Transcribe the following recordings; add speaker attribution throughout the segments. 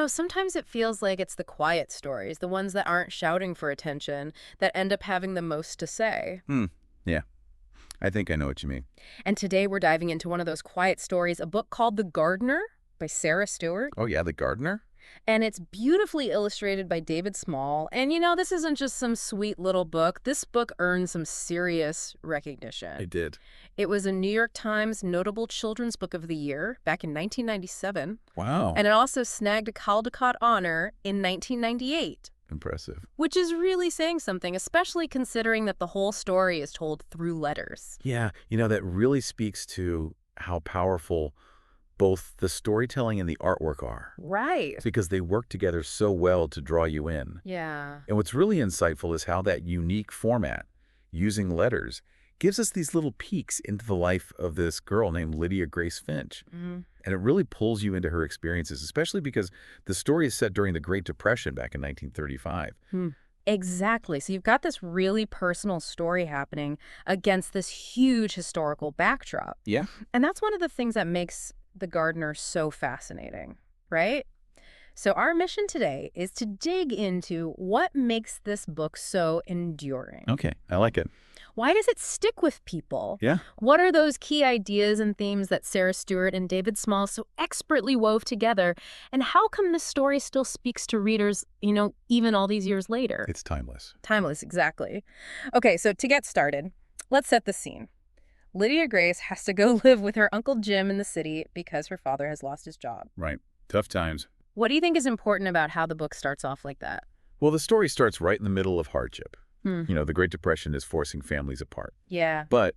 Speaker 1: Sometimes it feels like it's the quiet stories, the ones that aren't shouting for attention, that end up having the most to say.
Speaker 2: Hmm. Yeah, I think I know what you mean.
Speaker 1: And today we're diving into one of those quiet stories, a book called The Gardener by Sarah Stewart.
Speaker 2: Oh, yeah, the gardener?
Speaker 1: And it's beautifully illustrated by David Small. And this isn't just some sweet little book. This book earned some serious recognition.
Speaker 2: It did.
Speaker 1: It was a New York Times Notable Children's Book of the Year back in 1997.
Speaker 2: Wow.
Speaker 1: And it also snagged a Caldecott honor in 1998.
Speaker 2: Impressive.
Speaker 1: Which is really saying something, especially considering that the whole story is told through letters.
Speaker 2: Yeah, that really speaks to how powerful both the storytelling and the artwork are.
Speaker 1: Right.
Speaker 2: It's because they work together so well to draw you in.
Speaker 1: Yeah.
Speaker 2: And what's really insightful is how that unique format, using letters, gives us these little peeks into the life of this girl named Lydia Grace Finch.
Speaker 1: Mm-hmm.
Speaker 2: And it really pulls you into her experiences, especially because the story is set during the Great Depression back in 1935.
Speaker 1: Exactly. So you've got this really personal story happening against this huge historical backdrop.
Speaker 2: Yeah.
Speaker 1: And that's one of the things that makes The Gardener so fascinating, right? So our mission today is to dig into what makes this book so enduring.
Speaker 2: Okay, I like it.
Speaker 1: Why does it stick with people?
Speaker 2: Yeah.
Speaker 1: What are those key ideas and themes that Sarah Stewart and David Small so expertly wove together? And how come this story still speaks to readers, even all these years later?
Speaker 2: It's timeless.
Speaker 1: Timeless, exactly. Okay, so to get started, let's set the scene. Lydia Grace has to go live with her Uncle Jim in the city because her father has lost his job.
Speaker 2: Right. Tough times.
Speaker 1: What do you think is important about how the book starts off like that?
Speaker 2: Well, the story starts right in the middle of hardship.
Speaker 1: Hmm.
Speaker 2: The Great Depression is forcing families apart.
Speaker 1: Yeah.
Speaker 2: But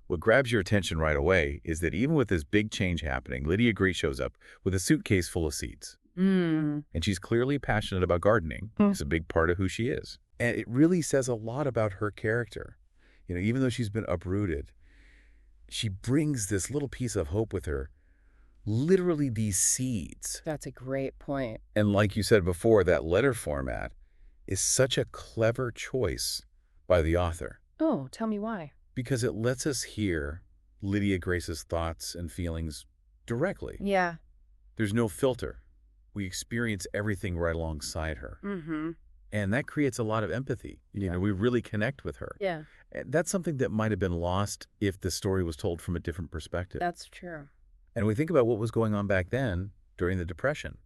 Speaker 2: what grabs your attention right away is that even with this big change happening, Lydia Grace shows up with a suitcase full of seeds.
Speaker 1: Mm.
Speaker 2: And she's clearly passionate about gardening. It's a big part of who she is. And it really says a lot about her character. Even though she's been uprooted, she brings this little piece of hope with her, literally these seeds.
Speaker 1: That's a great point.
Speaker 2: And like you said before, that letter format is such a clever choice by the author.
Speaker 1: Oh, tell me why.
Speaker 2: Because it lets us hear Lydia Grace's thoughts and feelings directly.
Speaker 1: Yeah.
Speaker 2: There's no filter. We experience everything right alongside her.
Speaker 1: Mm-hmm.
Speaker 2: And that creates a lot of empathy.
Speaker 1: Yeah.
Speaker 2: We really connect with her.
Speaker 1: Yeah.
Speaker 2: And that's something that might have been lost if the story was told from a different perspective.
Speaker 1: That's true.
Speaker 2: And we think about what was going on back then during the Depression.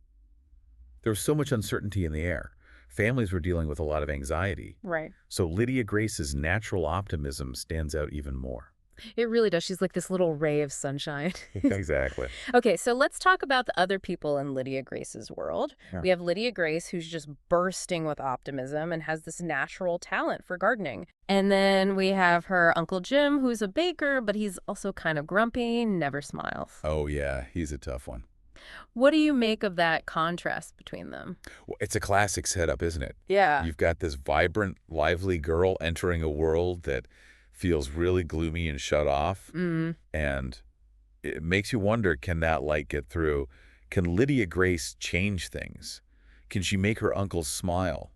Speaker 2: There was so much uncertainty in the air. Families were dealing with a lot of anxiety.
Speaker 1: Right.
Speaker 2: So Lydia Grace's natural optimism stands out even more.
Speaker 1: It really does. She's like this little ray of sunshine.
Speaker 2: Exactly.
Speaker 1: Okay, so let's talk about the other people in Lydia Grace's world.
Speaker 2: Yeah.
Speaker 1: We have Lydia Grace, who's just bursting with optimism and has this natural talent for gardening. And then we have her Uncle Jim, who's a baker, but he's also kind of grumpy, never smiles.
Speaker 2: Oh, yeah, he's a tough one.
Speaker 1: What do you make of that contrast between them?
Speaker 2: Well, it's a classic setup, isn't it?
Speaker 1: Yeah.
Speaker 2: You've got this vibrant, lively girl entering a world that feels really gloomy and shut off. And it makes you wonder, can that light get through? Can Lydia Grace change things? Can she make her uncle smile?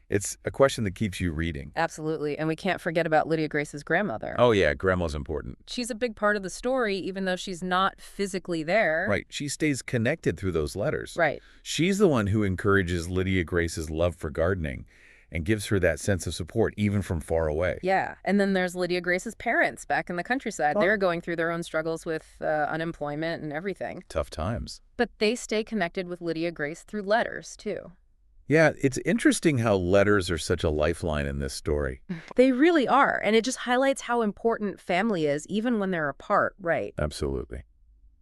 Speaker 2: It's a question that keeps you reading.
Speaker 1: Absolutely. And we can't forget about Lydia Grace's grandmother.
Speaker 2: Oh, yeah, grandma's important.
Speaker 1: She's a big part of the story, even though she's not physically there.
Speaker 2: Right. She stays connected through those letters.
Speaker 1: Right.
Speaker 2: She's the one who encourages Lydia Grace's love for gardening and gives her that sense of support even from far away.
Speaker 1: Yeah. And then there's Lydia Grace's parents back in the countryside. They're going through their own struggles with unemployment and everything.
Speaker 2: Tough times.
Speaker 1: But they stay connected with Lydia Grace through letters, too.
Speaker 2: Yeah, it's interesting how letters are such a lifeline in this story.
Speaker 1: They really are. And it just highlights how important family is, even when they're apart, right?
Speaker 2: Absolutely.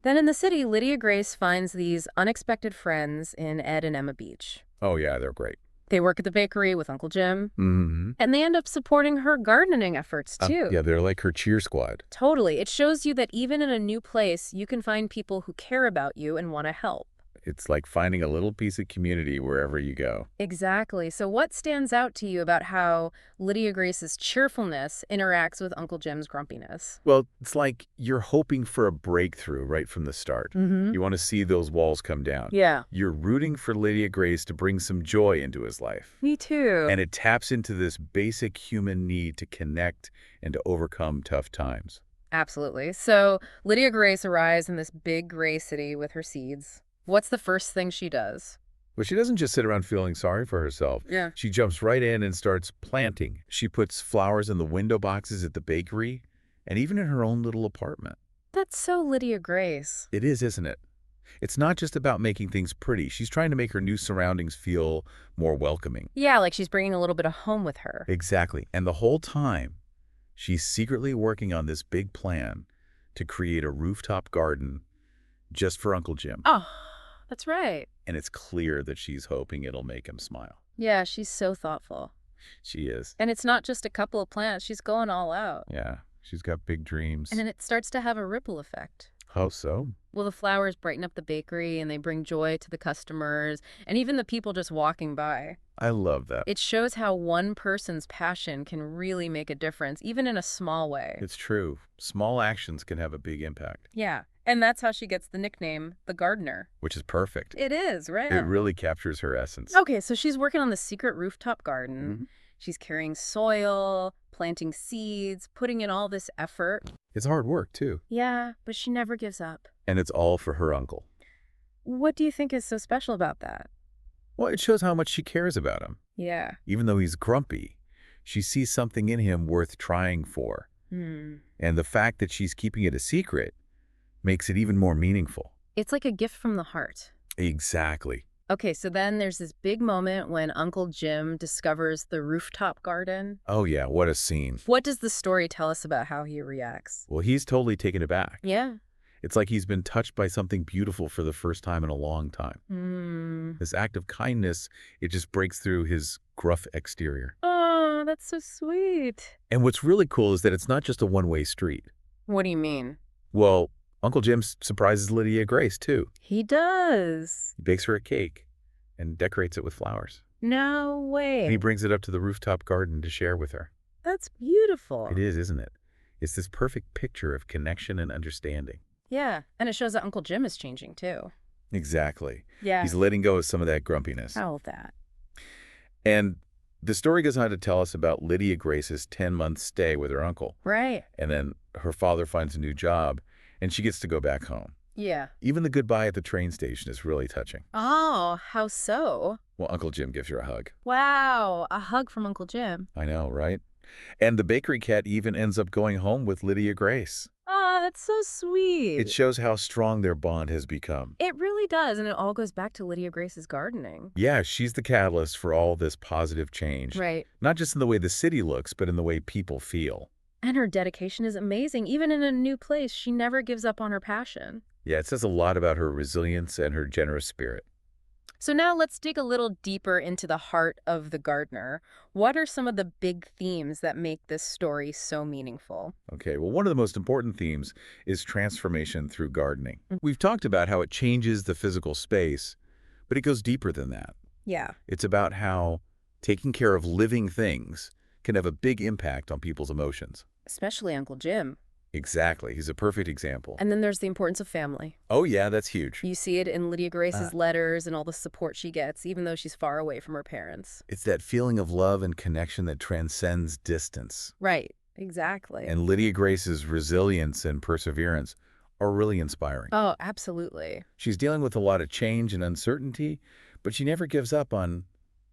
Speaker 1: Then in the city, Lydia Grace finds these unexpected friends in Ed and Emma Beach.
Speaker 2: Oh, yeah, they're great.
Speaker 1: They work at the bakery with Uncle Jim.
Speaker 2: Mm-hmm.
Speaker 1: And they end up supporting her gardening efforts, too.
Speaker 2: Yeah, they're like her cheer squad.
Speaker 1: Totally. It shows you that even in a new place, you can find people who care about you and want to help.
Speaker 2: It's like finding a little piece of community wherever you go.
Speaker 1: Exactly. So what stands out to you about how Lydia Grace's cheerfulness interacts with Uncle Jim's grumpiness?
Speaker 2: Well, it's like you're hoping for a breakthrough right from the start.
Speaker 1: Mm-hmm.
Speaker 2: You want to see those walls come down.
Speaker 1: Yeah.
Speaker 2: You're rooting for Lydia Grace to bring some joy into his life.
Speaker 1: Me too.
Speaker 2: And it taps into this basic human need to connect and to overcome tough times.
Speaker 1: Absolutely. So Lydia Grace arrives in this big gray city with her seeds. What's the first thing she does?
Speaker 2: But she doesn't just sit around feeling sorry for herself.
Speaker 1: Yeah.
Speaker 2: She jumps right in and starts planting. She puts flowers in the window boxes at the bakery and even in her own little apartment.
Speaker 1: That's so Lydia Grace.
Speaker 2: It is, isn't it? It's not just about making things pretty. She's trying to make her new surroundings feel more welcoming.
Speaker 1: Yeah, like she's bringing a little bit of home with her.
Speaker 2: Exactly. And the whole time, she's secretly working on this big plan to create a rooftop garden just for Uncle Jim.
Speaker 1: Oh, that's right.
Speaker 2: And it's clear that she's hoping it'll make him smile.
Speaker 1: Yeah, she's so thoughtful.
Speaker 2: She is.
Speaker 1: And it's not just a couple of plants. She's going all out.
Speaker 2: Yeah, she's got big dreams.
Speaker 1: And then it starts to have a ripple effect.
Speaker 2: How so?
Speaker 1: Well, the flowers brighten up the bakery and they bring joy to the customers and even the people just walking by.
Speaker 2: I love that.
Speaker 1: It shows how one person's passion can really make a difference, even in a small way.
Speaker 2: It's true. Small actions can have a big impact.
Speaker 1: Yeah, and that's how she gets the nickname, the gardener.
Speaker 2: Which is perfect.
Speaker 1: It is, right?
Speaker 2: It really captures her essence.
Speaker 1: Okay, so she's working on the secret rooftop garden.
Speaker 2: Mhm.
Speaker 1: She's carrying soil, planting seeds, putting in all this effort.
Speaker 2: It's hard work, too.
Speaker 1: Yeah, but she never gives up.
Speaker 2: And it's all for her uncle.
Speaker 1: What do you think is so special about that?
Speaker 2: Well, it shows how much she cares about him.
Speaker 1: Yeah.
Speaker 2: Even though he's grumpy, she sees something in him worth trying for. And the fact that she's keeping it a secret makes it even more meaningful.
Speaker 1: It's like a gift from the heart.
Speaker 2: Exactly.
Speaker 1: Okay, so then there's this big moment when Uncle Jim discovers the rooftop garden.
Speaker 2: Oh, yeah, what a scene.
Speaker 1: What does the story tell us about how he reacts?
Speaker 2: Well, he's totally taken aback.
Speaker 1: Yeah.
Speaker 2: It's like he's been touched by something beautiful for the first time in a long time. This act of kindness, it just breaks through his gruff exterior.
Speaker 1: Oh, that's so sweet.
Speaker 2: And what's really cool is that it's not just a one-way street.
Speaker 1: What do you mean?
Speaker 2: Well, Uncle Jim surprises Lydia Grace, too.
Speaker 1: He does.
Speaker 2: He bakes her a cake and decorates it with flowers.
Speaker 1: No way.
Speaker 2: And he brings it up to the rooftop garden to share with her.
Speaker 1: That's beautiful.
Speaker 2: It is, isn't it? It's this perfect picture of connection and understanding.
Speaker 1: Yeah, and it shows that Uncle Jim is changing, too.
Speaker 2: Exactly.
Speaker 1: Yeah.
Speaker 2: He's letting go of some of that grumpiness.
Speaker 1: How that?
Speaker 2: And the story goes on to tell us about Lydia Grace's 10-month stay with her uncle.
Speaker 1: Right.
Speaker 2: And then her father finds a new job, and she gets to go back home.
Speaker 1: Yeah.
Speaker 2: Even the goodbye at the train station is really touching.
Speaker 1: Oh, how so?
Speaker 2: Well, Uncle Jim gives her a hug.
Speaker 1: Wow, a hug from Uncle Jim.
Speaker 2: I know, right? And the bakery cat even ends up going home with Lydia Grace.
Speaker 1: Oh, that's so sweet.
Speaker 2: It shows how strong their bond has become.
Speaker 1: It really does, and it all goes back to Lydia Grace's gardening.
Speaker 2: Yeah, she's the catalyst for all this positive change.
Speaker 1: Right.
Speaker 2: Not just in the way the city looks, but in the way people feel.
Speaker 1: And her dedication is amazing. Even in a new place, she never gives up on her passion.
Speaker 2: Yeah, it says a lot about her resilience and her generous spirit.
Speaker 1: So now let's dig a little deeper into the heart of the gardener. What are some of the big themes that make this story so meaningful?
Speaker 2: Okay, well, one of the most important themes is transformation through gardening. We've talked about how it changes the physical space, but it goes deeper than that.
Speaker 1: Yeah.
Speaker 2: It's about how taking care of living things can have a big impact on people's emotions.
Speaker 1: Especially Uncle Jim.
Speaker 2: Exactly. He's a perfect example.
Speaker 1: And then there's the importance of family.
Speaker 2: Oh, yeah, that's huge.
Speaker 1: You see it in Lydia Grace's letters and all the support she gets, even though she's far away from her parents.
Speaker 2: It's that feeling of love and connection that transcends distance.
Speaker 1: Right. Exactly.
Speaker 2: And Lydia Grace's resilience and perseverance are really inspiring.
Speaker 1: Oh, absolutely.
Speaker 2: She's dealing with a lot of change and uncertainty, but she never gives up on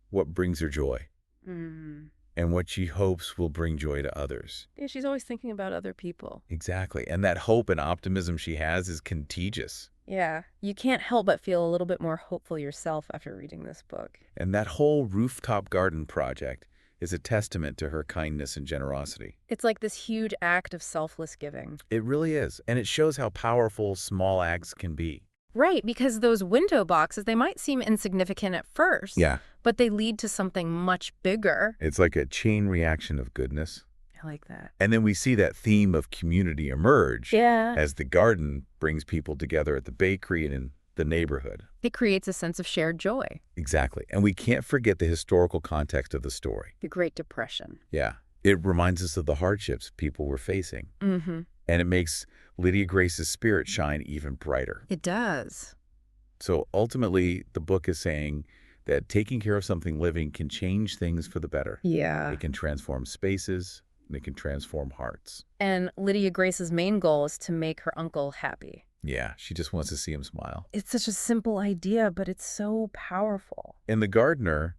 Speaker 2: what brings her joy and what she hopes will bring joy to others.
Speaker 1: Yeah, she's always thinking about other people.
Speaker 2: Exactly. And that hope and optimism she has is contagious.
Speaker 1: Yeah. You can't help but feel a little bit more hopeful yourself after reading this book.
Speaker 2: And that whole rooftop garden project is a testament to her kindness and generosity.
Speaker 1: It's like this huge act of selfless giving.
Speaker 2: It really is. And it shows how powerful small acts can be.
Speaker 1: Right, because those window boxes, they might seem insignificant at first.
Speaker 2: Yeah.
Speaker 1: But they lead to something much bigger.
Speaker 2: It's like a chain reaction of goodness.
Speaker 1: I like that.
Speaker 2: And then we see that theme of community emerge as the garden brings people together at the bakery and in the neighborhood.
Speaker 1: It creates a sense of shared joy.
Speaker 2: Exactly. And we can't forget the historical context of the story.
Speaker 1: The Great Depression.
Speaker 2: Yeah. It reminds us of the hardships people were facing. And it makes Lydia Grace's spirit shine even brighter.
Speaker 1: It does.
Speaker 2: So ultimately, the book is saying that taking care of something living can change things for the better.
Speaker 1: Yeah.
Speaker 2: It can transform spaces, and it can transform hearts.
Speaker 1: And Lydia Grace's main goal is to make her uncle happy.
Speaker 2: Yeah, she just wants to see him smile.
Speaker 1: It's such a simple idea, but it's so powerful.
Speaker 2: And The Gardener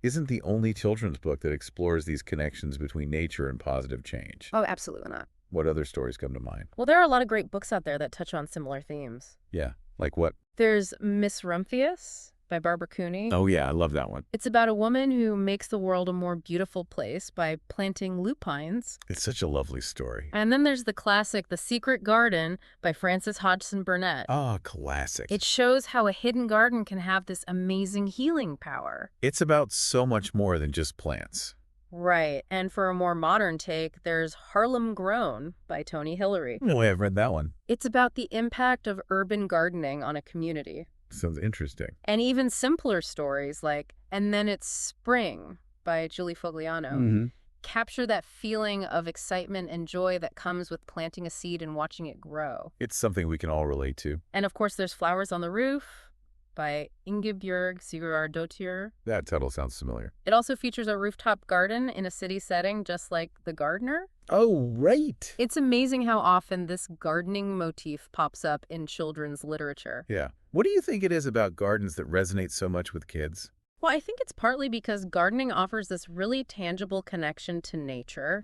Speaker 2: isn't the only children's book that explores these connections between nature and positive change.
Speaker 1: Oh, absolutely not.
Speaker 2: What other stories come to mind?
Speaker 1: Well, there are a lot of great books out there that touch on similar themes.
Speaker 2: Yeah, like what?
Speaker 1: There's Miss Rumphius by Barbara Cooney.
Speaker 2: Oh, yeah, I love that one.
Speaker 1: It's about a woman who makes the world a more beautiful place by planting lupines.
Speaker 2: It's such a lovely story.
Speaker 1: And then there's the classic The Secret Garden by Frances Hodgson Burnett.
Speaker 2: Ah, classic.
Speaker 1: It shows how a hidden garden can have this amazing healing power.
Speaker 2: It's about so much more than just plants.
Speaker 1: Right. And for a more modern take, there's Harlem Grown by Tony Hillary.
Speaker 2: No way I've read that one.
Speaker 1: It's about the impact of urban gardening on a community.
Speaker 2: Sounds interesting.
Speaker 1: And even simpler stories like And Then It's Spring by Julie Fogliano capture that feeling of excitement and joy that comes with planting a seed and watching it grow.
Speaker 2: It's something we can all relate to.
Speaker 1: And of course, there's Flowers on the Roof by Ingebjørg Sigurðardóttir.
Speaker 2: That title sounds familiar.
Speaker 1: It also features a rooftop garden in a city setting, just like The Gardener.
Speaker 2: Oh, right.
Speaker 1: It's amazing how often this gardening motif pops up in children's literature.
Speaker 2: Yeah. What do you think it is about gardens that resonate so much with kids?
Speaker 1: Well, I think it's partly because gardening offers this really tangible connection to nature.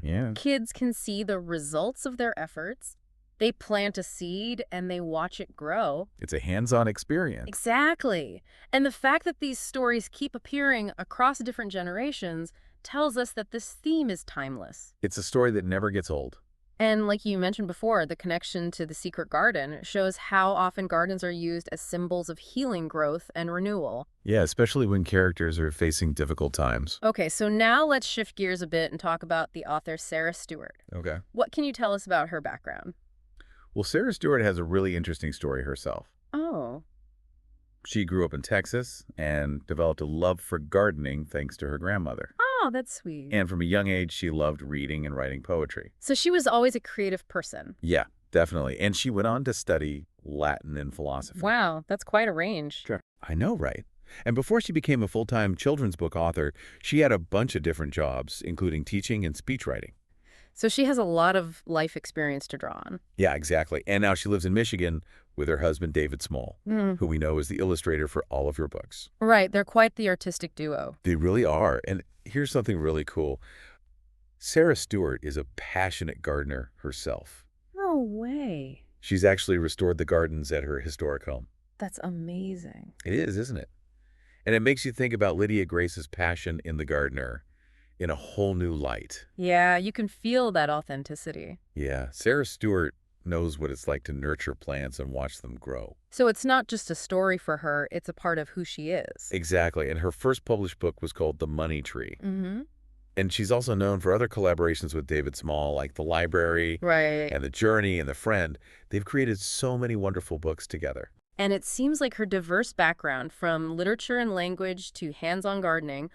Speaker 2: Yeah.
Speaker 1: Kids can see the results of their efforts. They plant a seed and they watch it grow.
Speaker 2: It's a hands-on experience.
Speaker 1: Exactly. And the fact that these stories keep appearing across different generations tells us that this theme is timeless.
Speaker 2: It's a story that never gets old.
Speaker 1: And like you mentioned before, the connection to The Secret Garden shows how often gardens are used as symbols of healing, growth, and renewal.
Speaker 2: Yeah, especially when characters are facing difficult times.
Speaker 1: Okay, so now let's shift gears a bit and talk about the author Sarah Stewart.
Speaker 2: Okay.
Speaker 1: What can you tell us about her background?
Speaker 2: Well, Sarah Stewart has a really interesting story herself.
Speaker 1: Oh.
Speaker 2: She grew up in Texas and developed a love for gardening thanks to her grandmother.
Speaker 1: Oh, that's sweet.
Speaker 2: And from a young age, she loved reading and writing poetry.
Speaker 1: So she was always a creative person.
Speaker 2: Yeah, definitely. And she went on to study Latin and philosophy.
Speaker 1: Wow, that's quite a range.
Speaker 2: Sure. I know, right? And before she became a full-time children's book author, she had a bunch of different jobs, including teaching and speechwriting.
Speaker 1: So she has a lot of life experience to draw on.
Speaker 2: Yeah, exactly. And now she lives in Michigan with her husband, David Small, who we know is the illustrator for all of your books.
Speaker 1: Right, they're quite the artistic duo.
Speaker 2: They really are. And here's something really cool. Sarah Stewart is a passionate gardener herself.
Speaker 1: No way.
Speaker 2: She's actually restored the gardens at her historic home.
Speaker 1: That's amazing.
Speaker 2: It is, isn't it? And it makes you think about Lydia Grace's passion in The Gardener in a whole new light.
Speaker 1: Yeah, you can feel that authenticity.
Speaker 2: Yeah, Sarah Stewart knows what it's like to nurture plants and watch them grow.
Speaker 1: So it's not just a story for her, it's a part of who she is.
Speaker 2: Exactly, and her first published book was called The Money Tree.
Speaker 1: Mm-hmm.
Speaker 2: And she's also known for other collaborations with David Small, like The Library,
Speaker 1: Right.
Speaker 2: and The Journey, and The Friend. They've created so many wonderful books together.
Speaker 1: And it seems like her diverse background, from literature and language to hands-on gardening,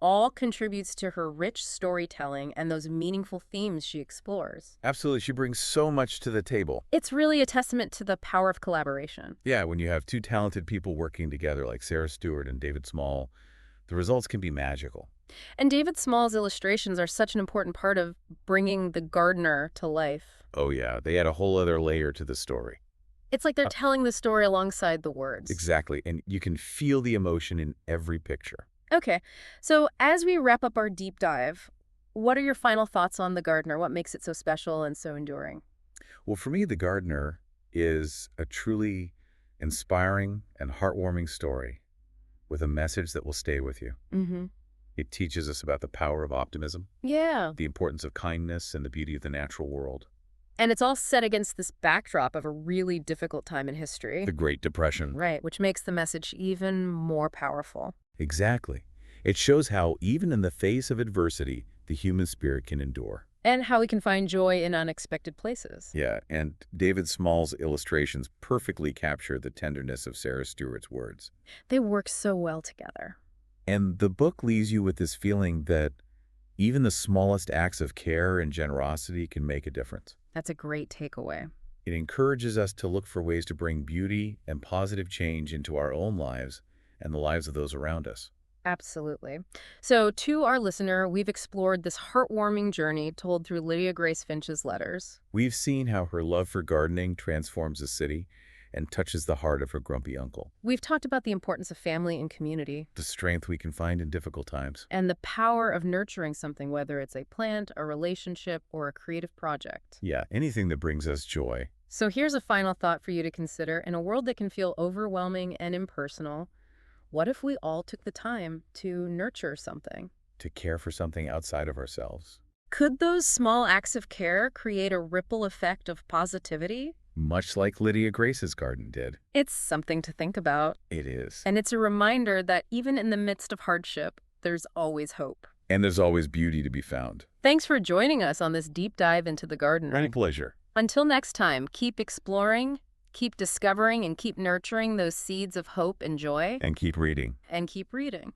Speaker 1: all contributes to her rich storytelling and those meaningful themes she explores.
Speaker 2: Absolutely, she brings so much to the table.
Speaker 1: It's really a testament to the power of collaboration.
Speaker 2: Yeah, when you have two talented people working together like Sarah Stewart and David Small, the results can be magical.
Speaker 1: And David Small's illustrations are such an important part of bringing the gardener to life.
Speaker 2: Oh yeah, they add a whole other layer to the story.
Speaker 1: It's like they're telling the story alongside the words.
Speaker 2: Exactly, and you can feel the emotion in every picture.
Speaker 1: Okay, so as we wrap up our deep dive, what are your final thoughts on The Gardener? What makes it so special and so enduring?
Speaker 2: Well, for me, The Gardener is a truly inspiring and heartwarming story with a message that will stay with you.
Speaker 1: Mm-hmm.
Speaker 2: It teaches us about the power of optimism,
Speaker 1: Yeah.
Speaker 2: the importance of kindness, and the beauty of the natural world.
Speaker 1: And it's all set against this backdrop of a really difficult time in history.
Speaker 2: The Great Depression.
Speaker 1: Right, which makes the message even more powerful.
Speaker 2: Exactly. It shows how, even in the face of adversity, the human spirit can endure.
Speaker 1: And how we can find joy in unexpected places.
Speaker 2: Yeah, and David Small's illustrations perfectly capture the tenderness of Sarah Stewart's words.
Speaker 1: They work so well together.
Speaker 2: And the book leaves you with this feeling that even the smallest acts of care and generosity can make a difference.
Speaker 1: That's a great takeaway.
Speaker 2: It encourages us to look for ways to bring beauty and positive change into our own lives and the lives of those around us.
Speaker 1: Absolutely. So, to our listener, we've explored this heartwarming journey told through Lydia Grace Finch's letters.
Speaker 2: We've seen how her love for gardening transforms a city and touches the heart of her grumpy uncle.
Speaker 1: We've talked about the importance of family and community,
Speaker 2: The strength we can find in difficult times.
Speaker 1: and the power of nurturing something, whether it's a plant, a relationship, or a creative project.
Speaker 2: Yeah, anything that brings us joy.
Speaker 1: So, here's a final thought for you to consider. In a world that can feel overwhelming and impersonal, what if we all took the time to nurture something?
Speaker 2: To care for something outside of ourselves.
Speaker 1: Could those small acts of care create a ripple effect of positivity?
Speaker 2: Much like Lydia Grace's garden did.
Speaker 1: It's something to think about.
Speaker 2: It is.
Speaker 1: And it's a reminder that even in the midst of hardship, there's always hope.
Speaker 2: And there's always beauty to be found.
Speaker 1: Thanks for joining us on this deep dive into the garden.
Speaker 2: Any pleasure.
Speaker 1: Until next time, keep exploring, keep discovering, and keep nurturing those seeds of hope and joy.
Speaker 2: And keep reading.
Speaker 1: And keep reading.